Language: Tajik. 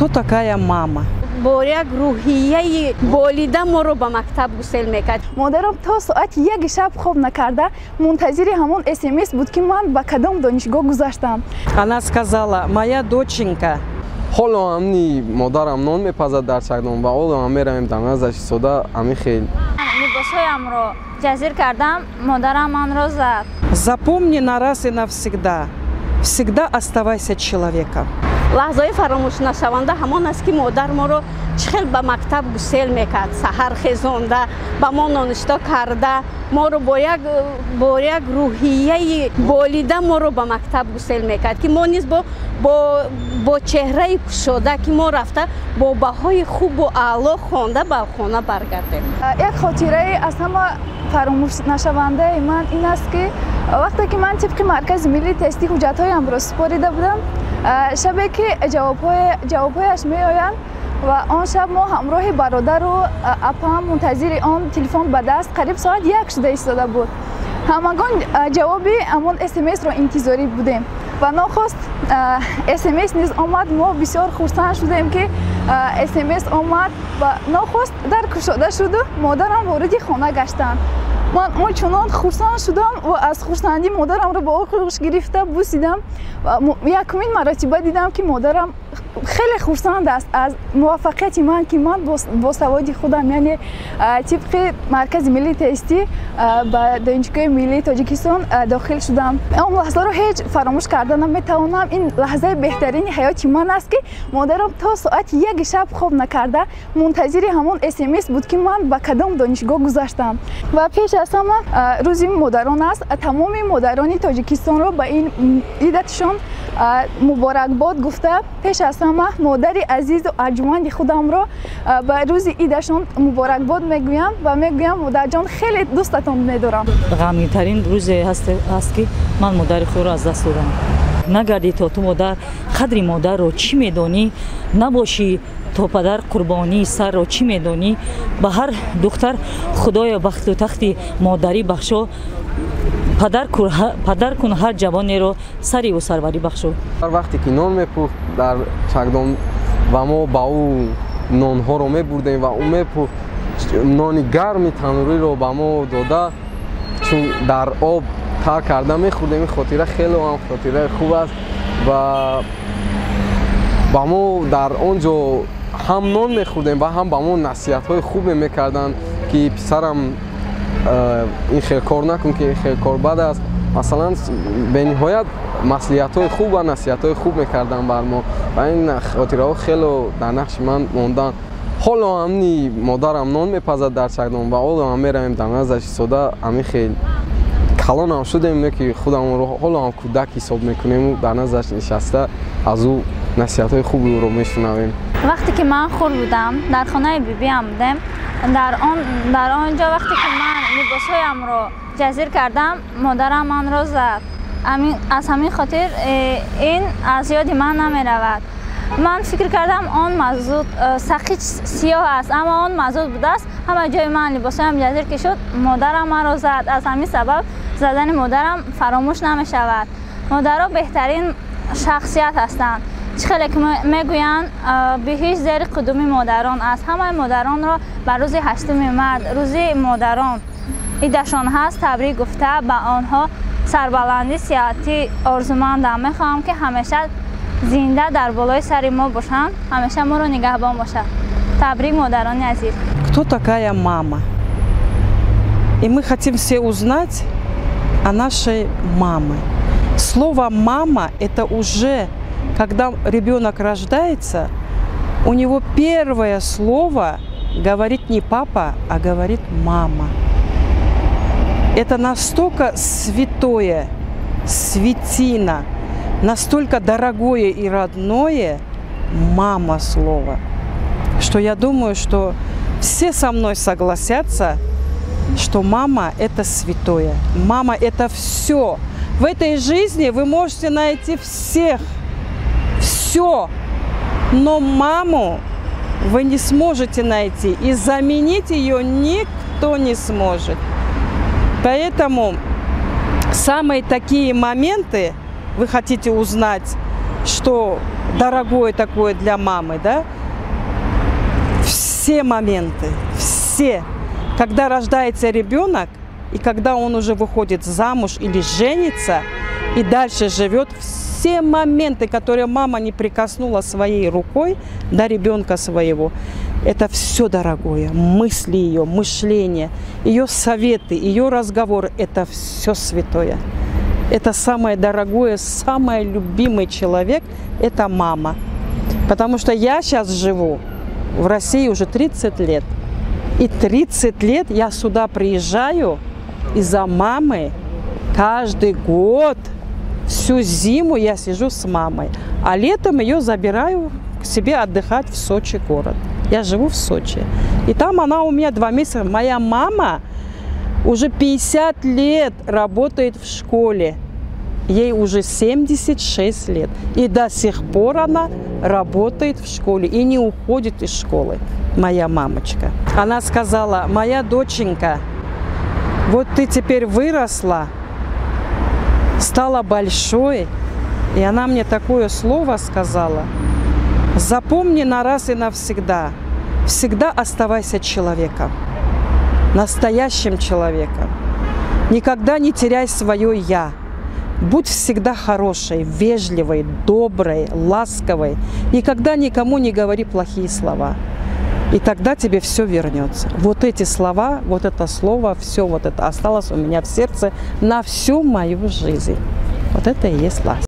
Кто такая мама? با یک روحیه والده ما رو به مکتب گسیل میکرد. مادرم تا ساعت 1 شب خواب نکرده منتظر همون SMS بود که من به کدام دانشگاه گذاشتم. Она сказала: моя доченька. حالا امنی مادرم نان میپزد در چکدان و حالا هم میرویم در نزدش سودا امی خیلی لباسهایم رو جزیر کردم، مادرم من رو زد. Запомни на раз и навсегда. Всегда оставайся человеком. لحظه فراموش نشونده همان است که مادر ما رو چخیل به مکتب گسیل میکرد، سحر خیزانده به ما نانشتا کرده، ما رو با یک روحیه والده ما رو به مکتب گسیل میکرد که ما نیز با چهره کشاده که ما رفته با بهای خوب و اعلا خوانده به خانه برگردیم. یک خاطره از همه فراموش نشونده من این است که وقتی که من طبق مرکز ملی تستی حجت‌هایم را سپاریده بودم، شبی که جوابهایش می آیند و آن شب ما همراه برادر و اپام منتظر آن تلفن به دست قریب ساعت 1 شده ایستاده بود. همگان جواب همون SMS را انتظاری بودیم و ناخواست SMS نیز آمد. ما بسیار خرسند شدیم که SMS آمد و ناخواست در کشاده شد و مادرم وارد خانه گشتند. من چنان خرسند شدم و از خرسندی مادرم را با آغوش گرفته بوسیدم و یکمین مرتبه دیدم که مادرم خیلی خرسند است از موفقیت من که من با سواد خودم یعنی طبق مرکز ملی تستی به دانشگاه ملی تاجیکستان داخل شدم. اون لحظه رو هیچ فراموش کرده نمیتوانم. این لحظه بهترین حیات من است که مادرم تا ساعت 1 شب خواب نکرده منتظر همون SMS بود که من به کدام دانشگاه گذاشتم. و پیش از همه روز مادران است. تمام مادران تاجیکستان رو به این عیدشون مبارکباد گفته پیش از همه مادر عزیز و ارجمند خودم رو به روز عیدشون مبارکباد میگویم و میگویم مادر جان خیلی دوستتون میدارم. غمگین‌ترین روز هست که من مادر خود را از دست دادم. نگردی تا تو مادر قدر مادر رو چی میدونی، نباشی تا پدر قربانی سر رو چی میدونی. به هر دختر خدای بخت و تختی مادری بخشو، پدر کن هر جوانی رو سری و سروری بخشو. وقتی که نان میپخت در چکدان و ما با او نان ها رو میبردیم و او میپخت نان گرم تنوری رو با ما داده چون در آب تا کرده میخوردیم. خاطره خیلی هم خاطره خوب است و با ما در آنجا هم نان میخوردیم و هم با ما نصیحت های خوب میکردن که پسرم این خیلی کار نکن که این خیلی کار بد است. مثلا به نهایت مصلحت های خوب و نصیحت های خوب میکردن بر ما و این خاطره ها خیلی در نقش من موندن. حالا همینی مادرم نان میپزد در چکدان و حالا هم میرویم در نزدش سودا امی خیلی کلان هم شدیم که خودمون رو حالا هم کودک حساب میکنیم و در نزدش نشسته از او نصیحت های خوبی رو میشنویم. وقتی که من خور بودم در خانه بیبیم بودم، در آنجا وقتی که من لباسهایم رو جزیر کردم مادرم من رو زد. از همین خاطر این از یاد من نمی رود. من فکر کردم آن مزود سخت سیاه است اما آن مزود بوده است. همه جای من لباسهایم جزیر که شد مادرم من رو زد. از همین سبب زدن مادرم فراموش نمی شود. مادرها بهترین شخصیت هستند. خیلی که میگویند به هیچ زیر قدومی مادران است. همه مادران را بر روز 8 مرد روز مادران عیدشان هست تبریک گفته به آنها سربلندی صحتی آرزومندم. میخواهم که همیشه زنده در بالای سر ما باشند، همیشه ما رو نگهبان باشند. تبریک مادران عزیز. Кто такая мама? И мы хотим все узнать о нашей маме. Слово «мама» – это уже, когда ребенок рождается, у него первое слово говорит не папа, а говорит мама. Это настолько святое, святина, настолько дорогое и родное мама слово, что я думаю, что все со мной согласятся, что мама – это святое. Мама – это все. В этой жизни вы можете найти всех, все, но маму вы не сможете найти, и заменить ее никто не сможет. Поэтому самые такие моменты вы хотите узнать что дорогое такое для мамы, да? Все моменты, все. Когда рождается ребенок, и когда он уже выходит замуж или женится, и дальше живет, все моменты, которые мама не прикоснула своей рукой до ребенка своего, это все дорогое. Мысли ее, мышление, ее советы, ее разговоры, это все святое. Это самое дорогое, самый любимый человек – это мама. Потому что я сейчас живу в России уже 30 лет. И 30 лет я сюда приезжаю из-за мамы. Каждый год, всю зиму я сижу с мамой. А летом ее забираю к себе отдыхать в Сочи город. Я живу в Сочи. И там она у меня 2 месяца. Моя мама уже 50 лет работает в школе. Ей уже 76 лет. И до сих пор она работает в школе и не уходит из школы. Моя мамочка. Она сказала: моя доченька, вот ты теперь выросла, стала большой. И она мне такое слово сказала: запомни на раз и навсегда, всегда оставайся человеком, настоящим человеком. Никогда не теряй свое «я». Будь всегда хорошей, вежливой, доброй, ласковой. Никогда никому не говори плохие слова. И тогда тебе все вернется. Вот эти слова, вот это слово, все вот это осталось у меня в сердце на всю мою жизнь. Вот это и есть ласка.